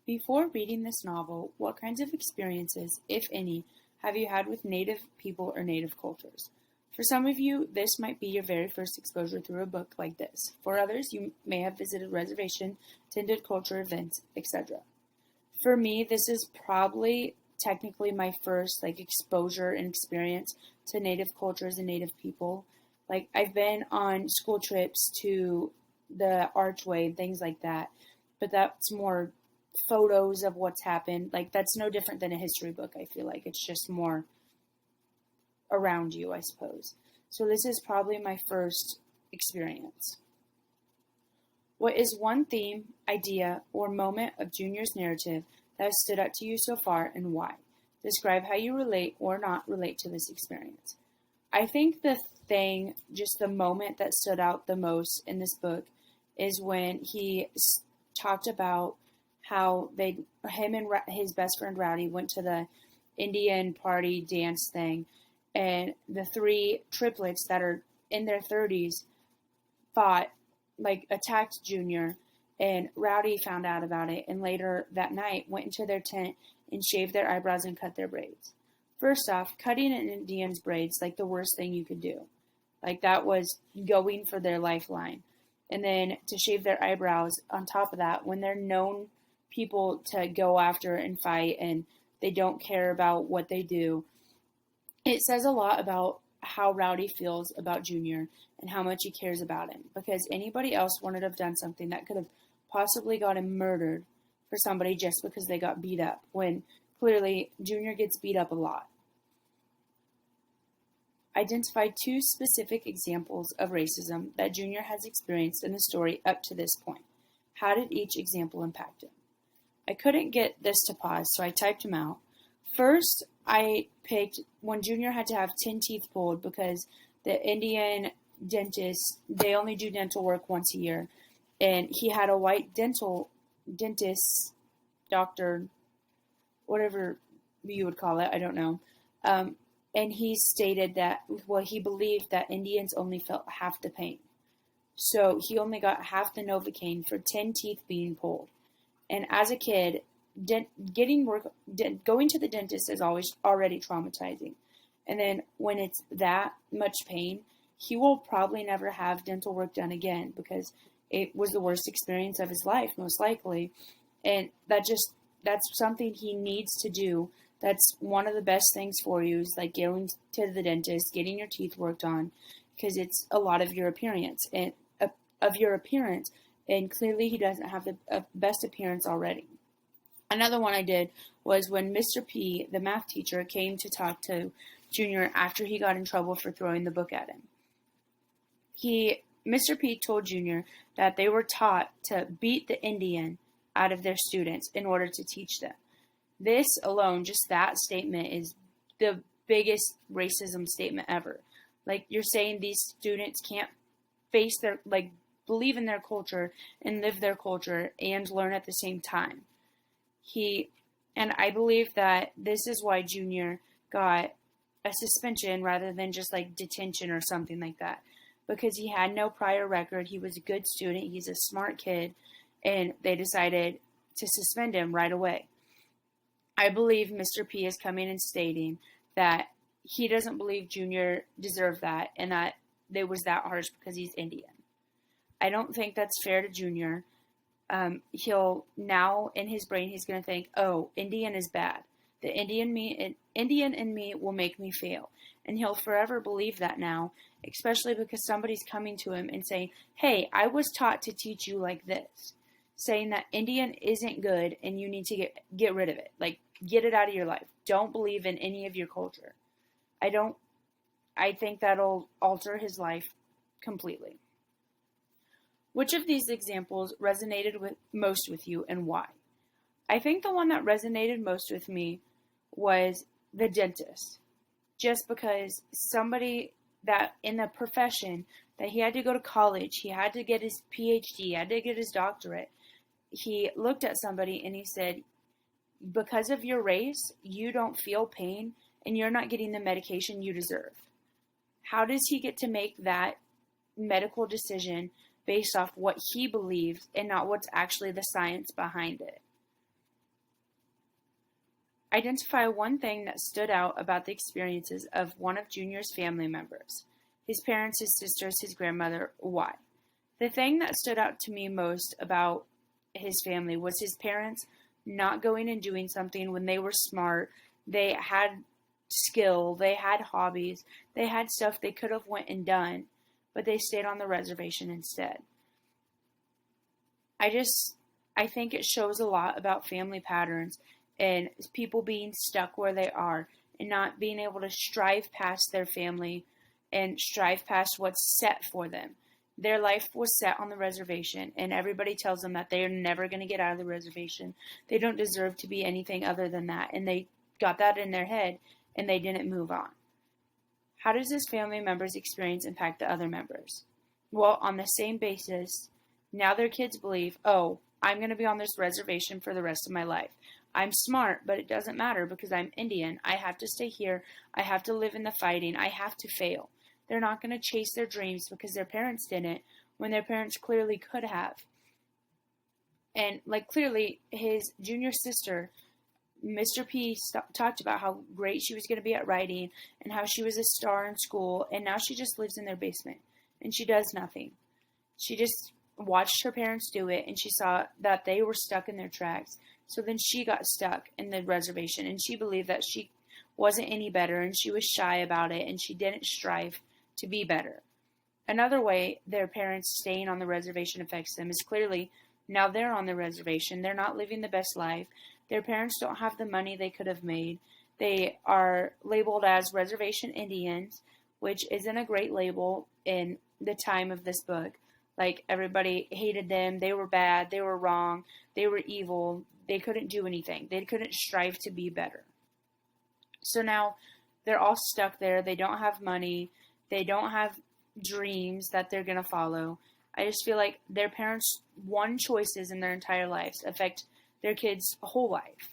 Before reading this novel, what kinds of experiences, if any, have you had with Native people or Native cultures? For some of you, this might be your very first exposure through a book like this. For others, you may have visited reservation, attended culture events, etc. For me, this is probably technically my first exposure and experience to Native cultures and Native people. I've been on school trips to the Archway and things like that, but that's more photos of what's happened. That's no different than a history book, I feel like. It's just more around you, I suppose. So this is probably my first experience. What is one theme, idea, or moment of Junior's narrative that has stood out to you so far and why? Describe how you relate or not relate to this experience. I think just the moment that stood out the most in this book is when he talked about how him and his best friend Rowdy went to the Indian party dance thing, and the three triplets that are in their 30s attacked Junior, and Rowdy found out about it, and later that night went into their tent and shaved their eyebrows and cut their braids. First off, cutting an Indian's braids, the worst thing you could do. That was going for their lifeline. And then to shave their eyebrows on top of that, when they're known people to go after and fight and they don't care about what they do, it says a lot about how Rowdy feels about Junior and how much he cares about him. Because anybody else wouldn't have done something that could have possibly got him murdered for somebody just because they got beat up, when clearly Junior gets beat up a lot. Identify two specific examples of racism that Junior has experienced in the story up to this point. How did each example impact him? I couldn't get this to pause, so I typed them out. First, I picked when Junior had to have 10 teeth pulled because the Indian dentist, they only do dental work once a year, and he had a white dentist, doctor, whatever you would call it, I don't know. And he stated that, he believed that Indians only felt half the pain. So he only got half the Novocaine for 10 teeth being pulled. And as a kid, going to the dentist is always already traumatizing. And then when it's that much pain, he will probably never have dental work done again because it was the worst experience of his life, most likely. And that's something he needs to do. That's one of the best things for you, is going to the dentist, getting your teeth worked on, because it's a lot of your appearance and clearly he doesn't have the best appearance already. Another one I did was when Mr. P, the math teacher, came to talk to Junior after he got in trouble for throwing the book at him. Mr. P told Junior that they were taught to beat the Indian out of their students in order to teach them. This alone, just that statement, is the biggest racism statement ever. You're saying these students can't face believe in their culture and live their culture and learn at the same time. And I believe that this is why Junior got a suspension rather than just detention or something like that. Because he had no prior record. He was a good student. He's a smart kid. And they decided to suspend him right away. I believe Mr. P is coming and stating that he doesn't believe Junior deserved that and that it was that harsh because he's Indian. I don't think that's fair to Junior. He'll now, in his brain, he's going to think, oh, Indian is bad. The Indian in me will make me fail. And he'll forever believe that now, especially because somebody's coming to him and saying, hey, I was taught to teach you like this. Saying that Indian isn't good and you need to get rid of it. Get it out of your life. Don't believe in any of your culture. I think that'll alter his life completely. Which of these examples resonated most with you and why? I think the one that resonated most with me was the dentist. Just because somebody that in the profession that he had to go to college, he had to get his PhD, he had to get his doctorate. He looked at somebody and he said, because of your race, you don't feel pain and you're not getting the medication you deserve. How does he get to make that medical decision based off what he believes and not what's actually the science behind it? Identify one thing that stood out about the experiences of one of Junior's family members. His parents, his sisters, his grandmother. Why? The thing that stood out to me most about his family was his parents not going and doing something when they were smart. They had skill, they had hobbies, they had stuff they could have went and done, but they stayed on the reservation instead. I think it shows a lot about family patterns and people being stuck where they are and not being able to strive past their family and strive past what's set for them. Their life was set on the reservation, and everybody tells them that they are never going to get out of the reservation. They don't deserve to be anything other than that, and they got that in their head, and they didn't move on. How does this family member's experience impact the other members? Well, on the same basis, now their kids believe, oh, I'm going to be on this reservation for the rest of my life. I'm smart, but it doesn't matter because I'm Indian. I have to stay here. I have to live in the fighting. I have to fail. They're not going to chase their dreams because their parents didn't when their parents clearly could have. And clearly his junior sister, Mr. P, talked about how great she was going to be at writing and how she was a star in school, and now she just lives in their basement and she does nothing. She just watched her parents do it, and she saw that they were stuck in their tracks. So then she got stuck in the reservation, and she believed that she wasn't any better, and she was shy about it, and she didn't strive to be better. Another way their parents staying on the reservation affects them is clearly now they're on the reservation. They're not living the best life. Their parents don't have the money they could have made. They are labeled as reservation Indians, which isn't a great label in the time of this book. Everybody hated them. They were bad. They were wrong. They were evil. They couldn't do anything. They couldn't strive to be better. So now they're all stuck there. They don't have money. They don't have dreams that they're going to follow. I just feel like their parents' one choices in their entire lives affect their kids' whole life.